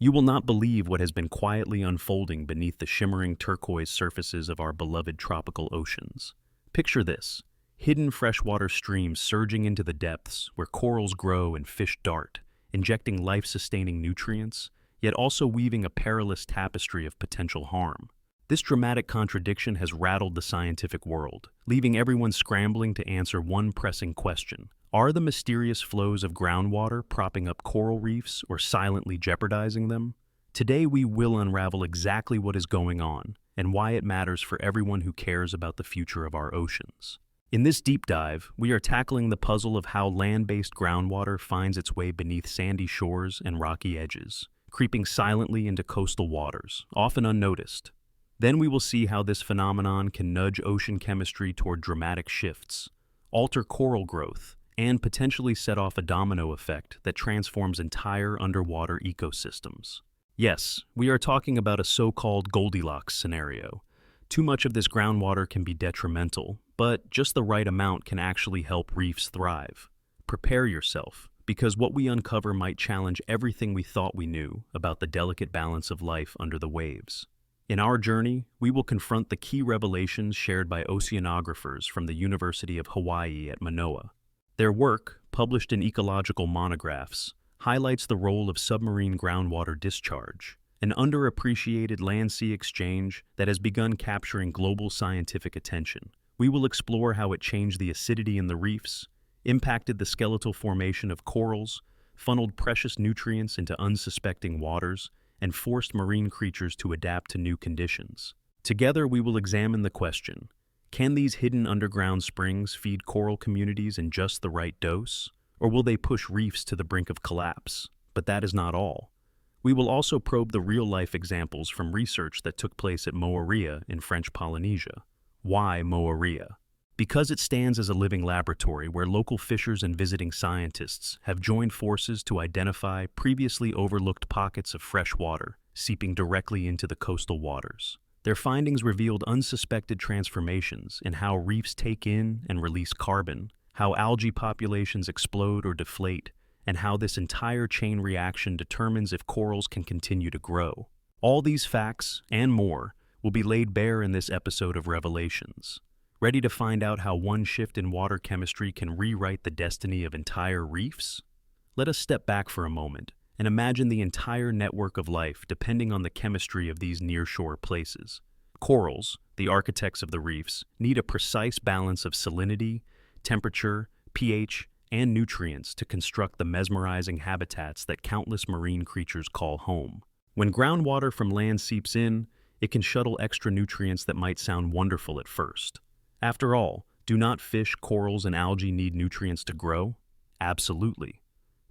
You will not believe what has been quietly unfolding beneath the shimmering turquoise surfaces of our beloved tropical oceans. Picture this: hidden freshwater streams surging into the depths where corals grow and fish dart, injecting life-sustaining nutrients, yet also weaving a perilous tapestry of potential harm. This dramatic contradiction has rattled the scientific world, leaving everyone scrambling to answer one pressing question. Are the mysterious flows of groundwater propping up coral reefs or silently jeopardizing them? Today we will unravel exactly what is going on and why it matters for everyone who cares about the future of our oceans. In this deep dive, we are tackling the puzzle of how land-based groundwater finds its way beneath sandy shores and rocky edges, creeping silently into coastal waters, often unnoticed. Then we will see how this phenomenon can nudge ocean chemistry toward dramatic shifts, alter coral growth, and potentially set off a domino effect that transforms entire underwater ecosystems. Yes, we are talking about a so-called Goldilocks scenario. Too much of this groundwater can be detrimental, but just the right amount can actually help reefs thrive. Prepare yourself, because what we uncover might challenge everything we thought we knew about the delicate balance of life under the waves. In our journey, we will confront the key revelations shared by oceanographers from the University of Hawaiʻi at Manoa. Their work, published in ecological monographs, highlights the role of submarine groundwater discharge, an underappreciated land-sea exchange that has begun capturing global scientific attention. We will explore how it changed the acidity in the reefs, impacted the skeletal formation of corals, funneled precious nutrients into unsuspecting waters, and forced marine creatures to adapt to new conditions. Together, we will examine the question: can these hidden underground springs feed coral communities in just the right dose, or will they push reefs to the brink of collapse? But that is not all. We will also probe the real-life examples from research that took place at Moʻorea in French Polynesia. Why Moʻorea? Because it stands as a living laboratory where local fishers and visiting scientists have joined forces to identify previously overlooked pockets of fresh water seeping directly into the coastal waters. Their findings revealed unsuspected transformations in how reefs take in and release carbon, how algae populations explode or deflate, and how this entire chain reaction determines if corals can continue to grow. All these facts, and more, will be laid bare in this episode of Revelations. Ready to find out how one shift in water chemistry can rewrite the destiny of entire reefs? Let us step back for a moment and imagine the entire network of life depending on the chemistry of these nearshore places. Corals, the architects of the reefs, need a precise balance of salinity, temperature, pH, and nutrients to construct the mesmerizing habitats that countless marine creatures call home. When groundwater from land seeps in, it can shuttle extra nutrients that might sound wonderful at first. After all, do not fish, corals, and algae need nutrients to grow? Absolutely.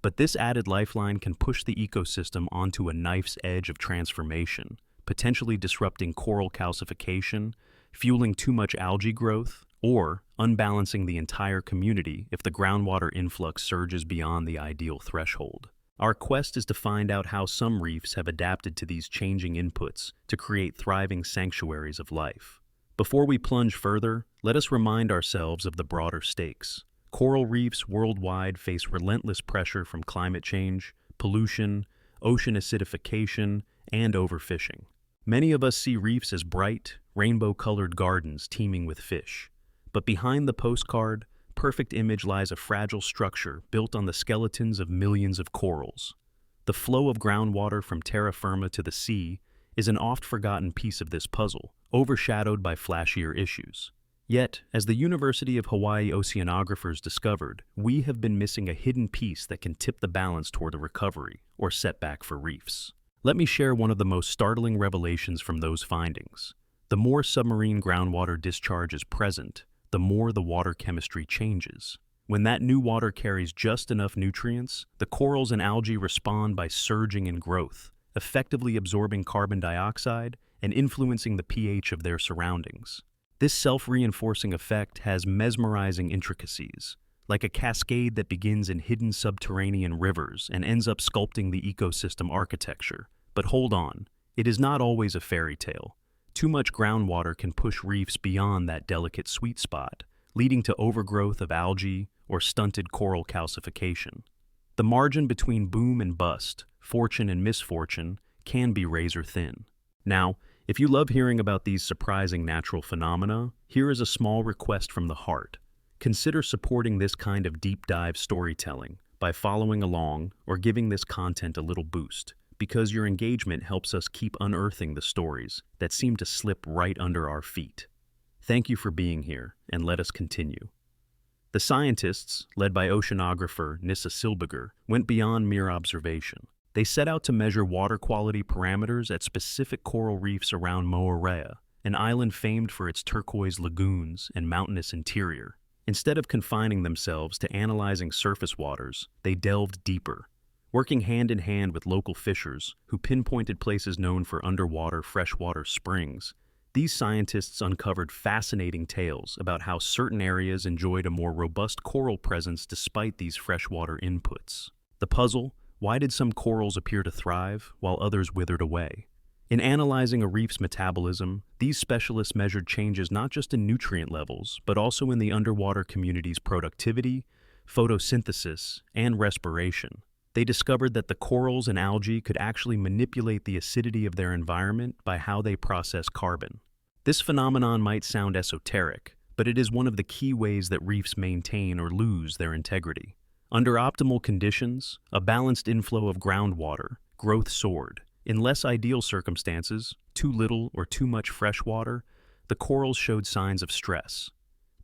But this added lifeline can push the ecosystem onto a knife's edge of transformation, potentially disrupting coral calcification, fueling too much algae growth, or unbalancing the entire community if the groundwater influx surges beyond the ideal threshold. Our quest is to find out how some reefs have adapted to these changing inputs to create thriving sanctuaries of life. Before we plunge further, let us remind ourselves of the broader stakes. Coral reefs worldwide face relentless pressure from climate change, pollution, ocean acidification, and overfishing. Many of us see reefs as bright, rainbow-colored gardens teeming with fish. But behind the postcard, perfect image lies a fragile structure built on the skeletons of millions of corals. The flow of groundwater from terra firma to the sea is an oft-forgotten piece of this puzzle, overshadowed by flashier issues. Yet, as the University of Hawaiʻi oceanographers discovered, we have been missing a hidden piece that can tip the balance toward a recovery or setback for reefs. Let me share one of the most startling revelations from those findings. The more submarine groundwater discharge is present, the more the water chemistry changes. When that new water carries just enough nutrients, the corals and algae respond by surging in growth, effectively absorbing carbon dioxide and influencing the pH of their surroundings. This self-reinforcing effect has mesmerizing intricacies, like a cascade that begins in hidden subterranean rivers and ends up sculpting the ecosystem architecture. But hold on, it is not always a fairy tale. Too much groundwater can push reefs beyond that delicate sweet spot, leading to overgrowth of algae or stunted coral calcification. The margin between boom and bust, fortune and misfortune can be razor thin. Now, if you love hearing about these surprising natural phenomena, here is a small request from the heart. Consider supporting this kind of deep dive storytelling by following along or giving this content a little boost, because your engagement helps us keep unearthing the stories that seem to slip right under our feet. Thank you for being here, and let us continue. The scientists, led by oceanographer Nissa Silberger, went beyond mere observation. They set out to measure water quality parameters at specific coral reefs around Moʻorea, an island famed for its turquoise lagoons and mountainous interior. Instead of confining themselves to analyzing surface waters, they delved deeper. Working hand in hand with local fishers, who pinpointed places known for underwater freshwater springs, these scientists uncovered fascinating tales about how certain areas enjoyed a more robust coral presence despite these freshwater inputs. The puzzle: why did some corals appear to thrive while others withered away? In analyzing a reef's metabolism, these specialists measured changes not just in nutrient levels, but also in the underwater community's productivity, photosynthesis, and respiration. They discovered that the corals and algae could actually manipulate the acidity of their environment by how they process carbon. This phenomenon might sound esoteric, but it is one of the key ways that reefs maintain or lose their integrity. Under optimal conditions, a balanced inflow of groundwater, growth soared. In less ideal circumstances, too little or too much fresh water, the corals showed signs of stress.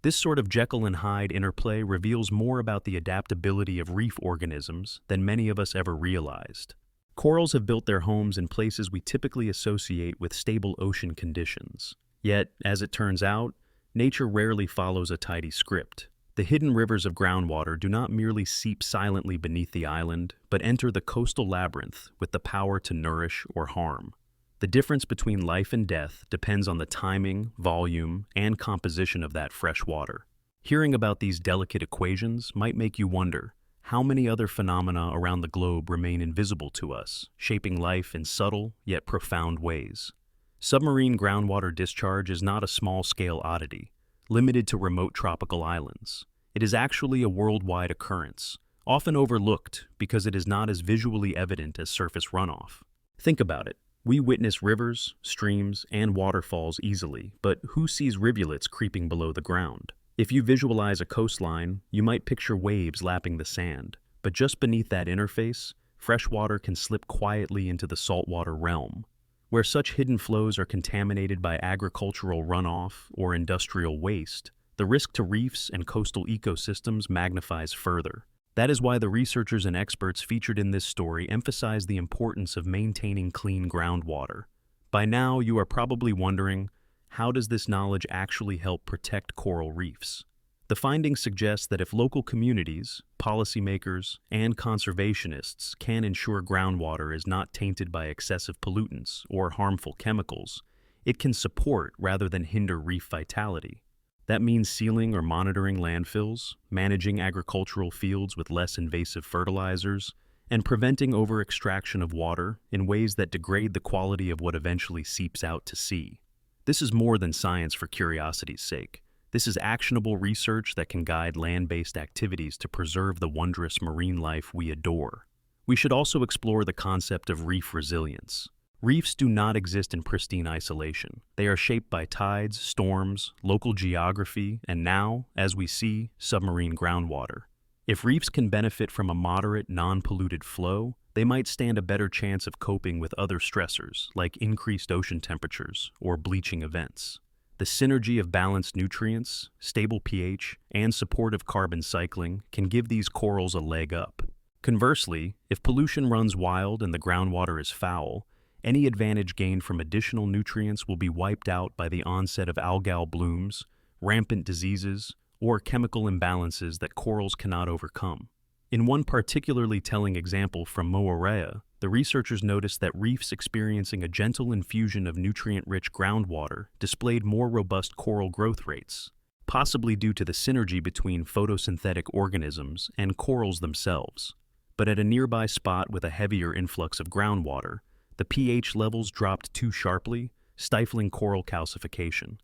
This sort of Jekyll and Hyde interplay reveals more about the adaptability of reef organisms than many of us ever realized. Corals have built their homes in places we typically associate with stable ocean conditions. Yet, as it turns out, nature rarely follows a tidy script. The hidden rivers of groundwater do not merely seep silently beneath the island, but enter the coastal labyrinth with the power to nourish or harm. The difference between life and death depends on the timing, volume, and composition of that fresh water. Hearing about these delicate equations might make you wonder, how many other phenomena around the globe remain invisible to us, shaping life in subtle yet profound ways? Submarine groundwater discharge is not a small-scale oddity, limited to remote tropical islands. It is actually a worldwide occurrence, often overlooked because it is not as visually evident as surface runoff. Think about it. We witness rivers, streams, and waterfalls easily, but who sees rivulets creeping below the ground? If you visualize a coastline, you might picture waves lapping the sand, but just beneath that interface, fresh water can slip quietly into the saltwater realm. Where such hidden flows are contaminated by agricultural runoff or industrial waste, the risk to reefs and coastal ecosystems magnifies further. That is why the researchers and experts featured in this story emphasize the importance of maintaining clean groundwater. By now, you are probably wondering, how does this knowledge actually help protect coral reefs? The findings suggest that if local communities, policymakers, and conservationists can ensure groundwater is not tainted by excessive pollutants or harmful chemicals, it can support rather than hinder reef vitality. That means sealing or monitoring landfills, managing agricultural fields with less invasive fertilizers, and preventing overextraction of water in ways that degrade the quality of what eventually seeps out to sea. This is more than science for curiosity's sake. This is actionable research that can guide land-based activities to preserve the wondrous marine life we adore. We should also explore the concept of reef resilience. Reefs do not exist in pristine isolation. They are shaped by tides, storms, local geography, and now, as we see, submarine groundwater. If reefs can benefit from a moderate, non-polluted flow, they might stand a better chance of coping with other stressors, like increased ocean temperatures or bleaching events. The synergy of balanced nutrients, stable pH, and supportive carbon cycling can give these corals a leg up. Conversely, if pollution runs wild and the groundwater is foul, any advantage gained from additional nutrients will be wiped out by the onset of algal blooms, rampant diseases, or chemical imbalances that corals cannot overcome. In one particularly telling example from Moʻorea, the researchers noticed that reefs experiencing a gentle infusion of nutrient-rich groundwater displayed more robust coral growth rates, possibly due to the synergy between photosynthetic organisms and corals themselves. But at a nearby spot with a heavier influx of groundwater, the pH levels dropped too sharply, stifling coral calcification.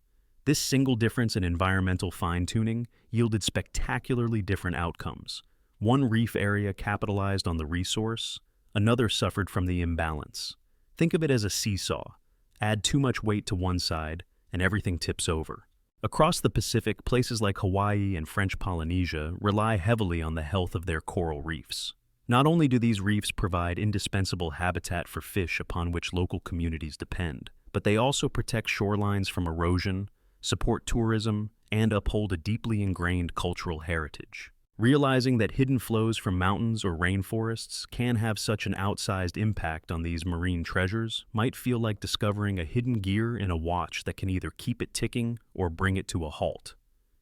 This single difference in environmental fine-tuning yielded spectacularly different outcomes. One reef area capitalized on the resource, Another suffered from the imbalance. Think of it as a seesaw. Add too much weight to one side, and everything tips over. Across the Pacific, places like Hawaii and French Polynesia rely heavily on the health of their coral reefs. Not only do these reefs provide indispensable habitat for fish upon which local communities depend, but they also protect shorelines from erosion, support tourism, and uphold a deeply ingrained cultural heritage. Realizing that hidden flows from mountains or rainforests can have such an outsized impact on these marine treasures might feel like discovering a hidden gear in a watch that can either keep it ticking or bring it to a halt.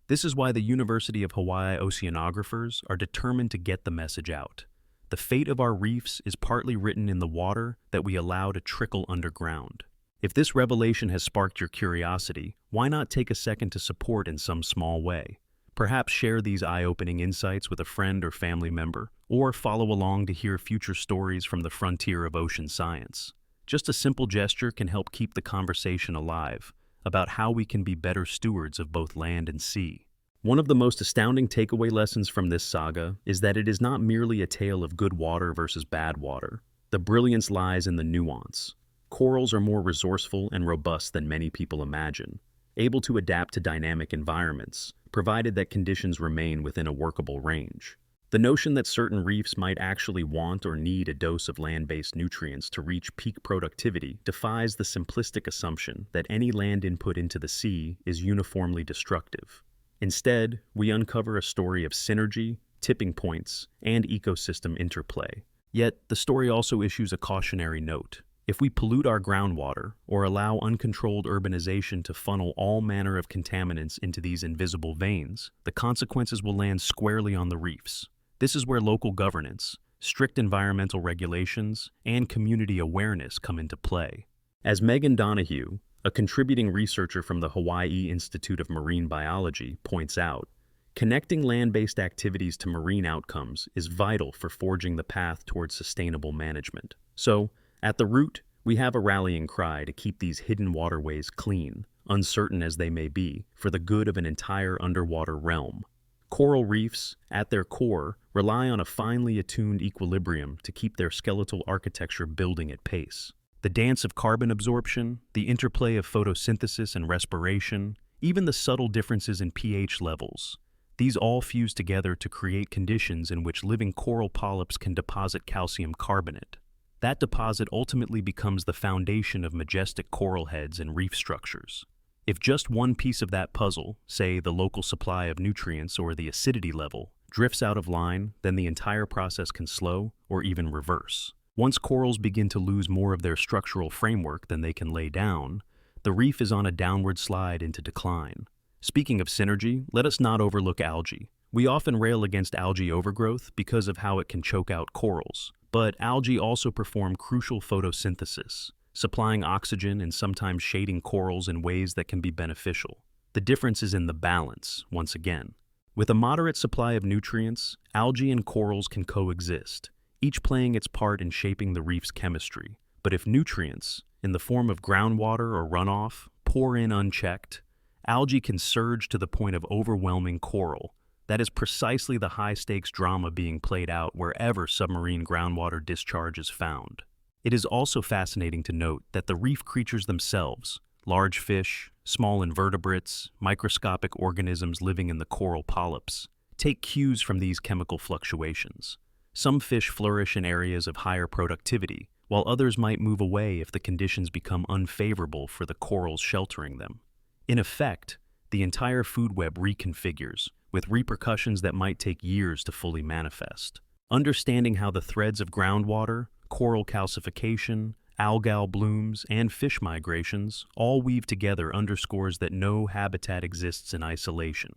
This is why the University of Hawaiʻi oceanographers are determined to get the message out. The fate of our reefs is partly written in the water that we allow to trickle underground. If this revelation has sparked your curiosity, why not take a second to support in some small way? Perhaps share these eye-opening insights with a friend or family member, or follow along to hear future stories from the frontier of ocean science. Just a simple gesture can help keep the conversation alive about how we can be better stewards of both land and sea. One of the most astounding takeaway lessons from this saga is that it is not merely a tale of good water versus bad water. The brilliance lies in the nuance. Corals are more resourceful and robust than many people imagine, able to adapt to dynamic environments, provided that conditions remain within a workable range. The notion that certain reefs might actually want or need a dose of land-based nutrients to reach peak productivity defies the simplistic assumption that any land input into the sea is uniformly destructive. Instead, we uncover a story of synergy, tipping points, and ecosystem interplay. Yet, the story also issues a cautionary note. If we pollute our groundwater or allow uncontrolled urbanization to funnel all manner of contaminants into these invisible veins, the consequences will land squarely on the reefs. This is where local governance, strict environmental regulations, and community awareness come into play. As Megan Donahue, a contributing researcher from the Hawaii Institute of Marine Biology, points out, connecting land-based activities to marine outcomes is vital for forging the path towards sustainable management. So, at the root, we have a rallying cry to keep these hidden waterways clean, uncertain as they may be, for the good of an entire underwater realm. Coral reefs, at their core, rely on a finely attuned equilibrium to keep their skeletal architecture building at pace. The dance of carbon absorption, the interplay of photosynthesis and respiration, even the subtle differences in pH levels, these all fuse together to create conditions in which living coral polyps can deposit calcium carbonate. That deposit ultimately becomes the foundation of majestic coral heads and reef structures. If just one piece of that puzzle, say the local supply of nutrients or the acidity level, drifts out of line, then the entire process can slow or even reverse. Once corals begin to lose more of their structural framework than they can lay down, the reef is on a downward slide into decline. Speaking of synergy, let us not overlook algae. We often rail against algae overgrowth because of how it can choke out corals. But algae also perform crucial photosynthesis, supplying oxygen and sometimes shading corals in ways that can be beneficial. The difference is in the balance, once again. With a moderate supply of nutrients, algae and corals can coexist, each playing its part in shaping the reef's chemistry. But if nutrients, in the form of groundwater or runoff, pour in unchecked, algae can surge to the point of overwhelming coral. That is precisely the high-stakes drama being played out wherever submarine groundwater discharge is found. It is also fascinating to note that the reef creatures themselves, large fish, small invertebrates, microscopic organisms living in the coral polyps, take cues from these chemical fluctuations. Some fish flourish in areas of higher productivity, while others might move away if the conditions become unfavorable for the corals sheltering them. In effect, the entire food web reconfigures, with repercussions that might take years to fully manifest. Understanding how the threads of groundwater, coral calcification, algal blooms, and fish migrations all weave together underscores that no habitat exists in isolation.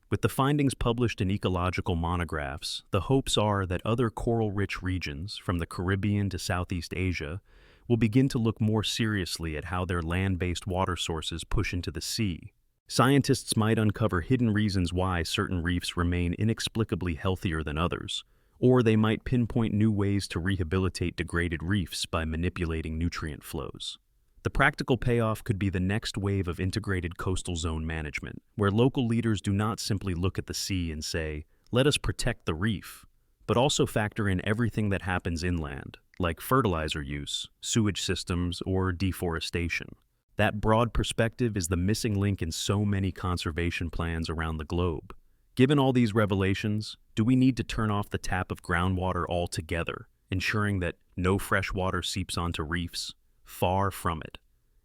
With the findings published in ecological monographs, the hopes are that other coral-rich regions, from the Caribbean to Southeast Asia, will begin to look more seriously at how their land-based water sources push into the sea. Scientists might uncover hidden reasons why certain reefs remain inexplicably healthier than others, or they might pinpoint new ways to rehabilitate degraded reefs by manipulating nutrient flows. The practical payoff could be the next wave of integrated coastal zone management, where local leaders do not simply look at the sea and say, "Let us protect the reef," but also factor in everything that happens inland, like fertilizer use, sewage systems, or deforestation. That broad perspective is the missing link in so many conservation plans around the globe. Given all these revelations, do we need to turn off the tap of groundwater altogether, ensuring that no fresh water seeps onto reefs? Far from it.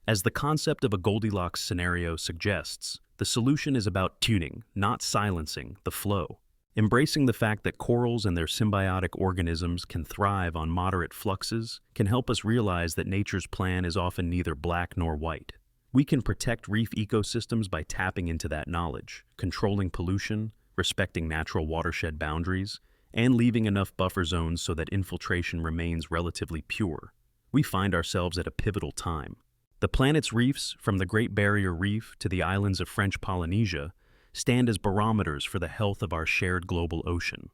As the concept of a Goldilocks scenario suggests, the solution is about tuning, not silencing, the flow. Embracing the fact that corals and their symbiotic organisms can thrive on moderate fluxes can help us realize that nature's plan is often neither black nor white. We can protect reef ecosystems by tapping into that knowledge, controlling pollution, respecting natural watershed boundaries, and leaving enough buffer zones so that infiltration remains relatively pure. We find ourselves at a pivotal time. The planet's reefs, from the Great Barrier Reef to the islands of French Polynesia, stand as barometers for the health of our shared global ocean.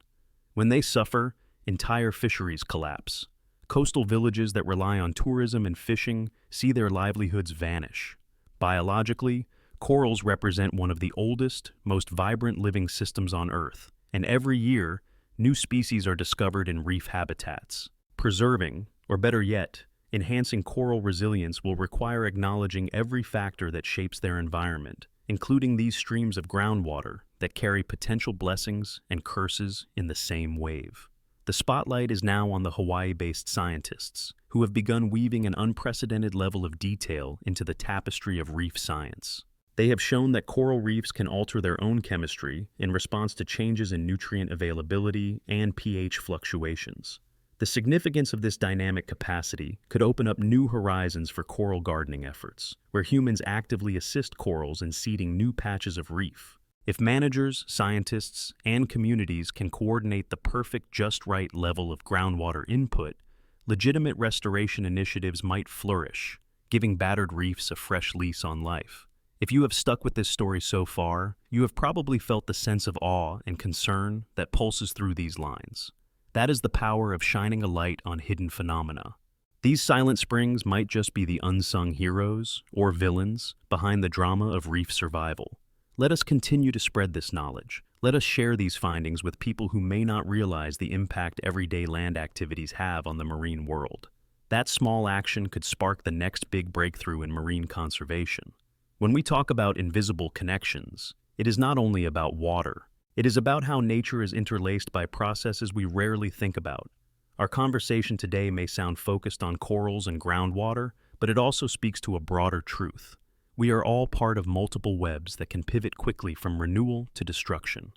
When they suffer, entire fisheries collapse. Coastal villages that rely on tourism and fishing see their livelihoods vanish. Biologically, corals represent one of the oldest, most vibrant living systems on Earth, and every year, new species are discovered in reef habitats. Preserving, or better yet, enhancing coral resilience will require acknowledging every factor that shapes their environment, including these streams of groundwater that carry potential blessings and curses in the same wave. The spotlight is now on the Hawaii-based scientists, who have begun weaving an unprecedented level of detail into the tapestry of reef science. They have shown that coral reefs can alter their own chemistry in response to changes in nutrient availability and pH fluctuations. The significance of this dynamic capacity could open up new horizons for coral gardening efforts, where humans actively assist corals in seeding new patches of reef. If managers, scientists, and communities can coordinate the perfect just right level of groundwater input, legitimate restoration initiatives might flourish, giving battered reefs a fresh lease on life. If you have stuck with this story so far, you have probably felt the sense of awe and concern that pulses through these lines. That is the power of shining a light on hidden phenomena. These silent springs might just be the unsung heroes or villains behind the drama of reef survival. Let us continue to spread this knowledge. Let us share these findings with people who may not realize the impact everyday land activities have on the marine world. That small action could spark the next big breakthrough in marine conservation. When we talk about invisible connections, it is not only about water. It is about how nature is interlaced by processes we rarely think about. Our conversation today may sound focused on corals and groundwater, but it also speaks to a broader truth. We are all part of multiple webs that can pivot quickly from renewal to destruction.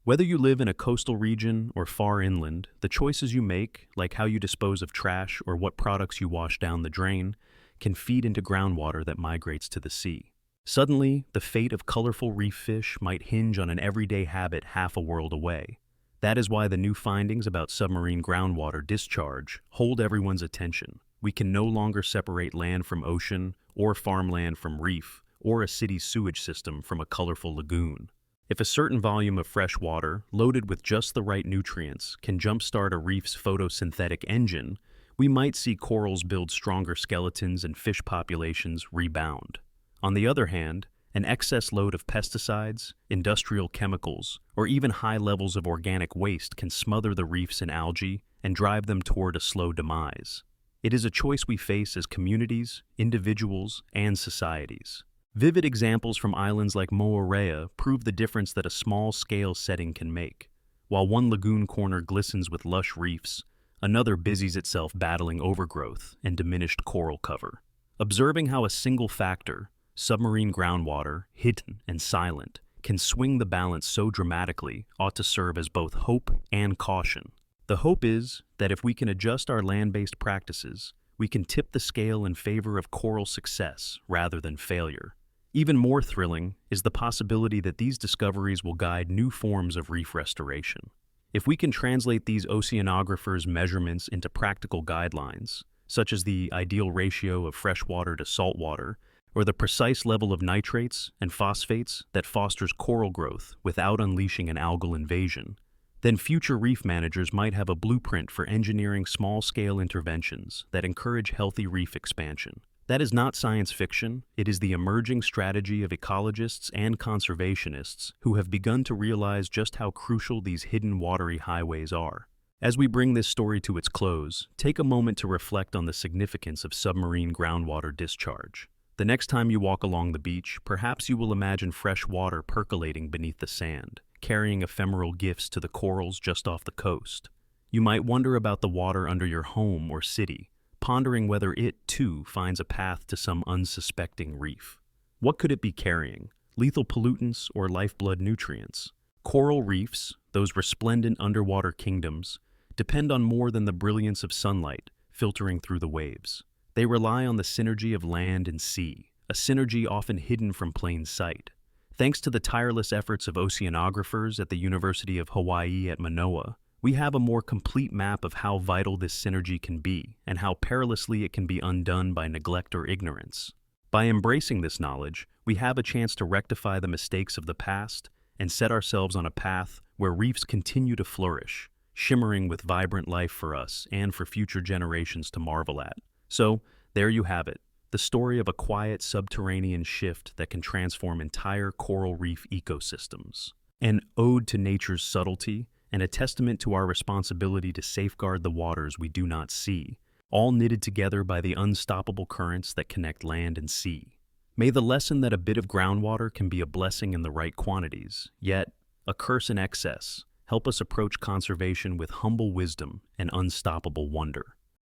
Whether you live in a coastal region or far inland, the choices you make, like how you dispose of trash or what products you wash down the drain, can feed into groundwater that migrates to the sea. Suddenly, the fate of colorful reef fish might hinge on an everyday habit half a world away. That is why the new findings about submarine groundwater discharge hold everyone's attention. We can no longer separate land from ocean, or farmland from reef, or a city's sewage system from a colorful lagoon. If a certain volume of fresh water, loaded with just the right nutrients, can jumpstart a reef's photosynthetic engine, we might see corals build stronger skeletons and fish populations rebound. On the other hand, an excess load of pesticides, industrial chemicals, or even high levels of organic waste can smother the reefs in algae and drive them toward a slow demise. It is a choice we face as communities, individuals, and societies. Vivid examples from islands like Moʻorea prove the difference that a small-scale setting can make. While one lagoon corner glistens with lush reefs, another busies itself battling overgrowth and diminished coral cover. Observing how a single factor, submarine groundwater, hidden and silent, can swing the balance so dramatically ought to serve as both hope and caution. The hope is that if we can adjust our land-based practices, we can tip the scale in favor of coral success rather than failure. Even more thrilling is the possibility that these discoveries will guide new forms of reef restoration. If we can translate these oceanographers' measurements into practical guidelines, such as the ideal ratio of freshwater to saltwater, or the precise level of nitrates and phosphates that fosters coral growth without unleashing an algal invasion, then future reef managers might have a blueprint for engineering small-scale interventions that encourage healthy reef expansion. That is not science fiction, it is the emerging strategy of ecologists and conservationists who have begun to realize just how crucial these hidden watery highways are. As we bring this story to its close, take a moment to reflect on the significance of submarine groundwater discharge. The next time you walk along the beach, perhaps you will imagine fresh water percolating beneath the sand, carrying ephemeral gifts to the corals just off the coast. You might wonder about the water under your home or city, pondering whether it, too, finds a path to some unsuspecting reef. What could it be carrying? Lethal pollutants or lifeblood nutrients? Coral reefs, those resplendent underwater kingdoms, depend on more than the brilliance of sunlight filtering through the waves. They rely on the synergy of land and sea, a synergy often hidden from plain sight. Thanks to the tireless efforts of oceanographers at the University of Hawaiʻi at Manoa, we have a more complete map of how vital this synergy can be and how perilously it can be undone by neglect or ignorance. By embracing this knowledge, we have a chance to rectify the mistakes of the past and set ourselves on a path where reefs continue to flourish, shimmering with vibrant life for us and for future generations to marvel at. So, there you have it, the story of a quiet subterranean shift that can transform entire coral reef ecosystems. An ode to nature's subtlety and a testament to our responsibility to safeguard the waters we do not see, all knitted together by the unstoppable currents that connect land and sea. May the lesson that a bit of groundwater can be a blessing in the right quantities, yet a curse in excess, help us approach conservation with humble wisdom and unstoppable wonder.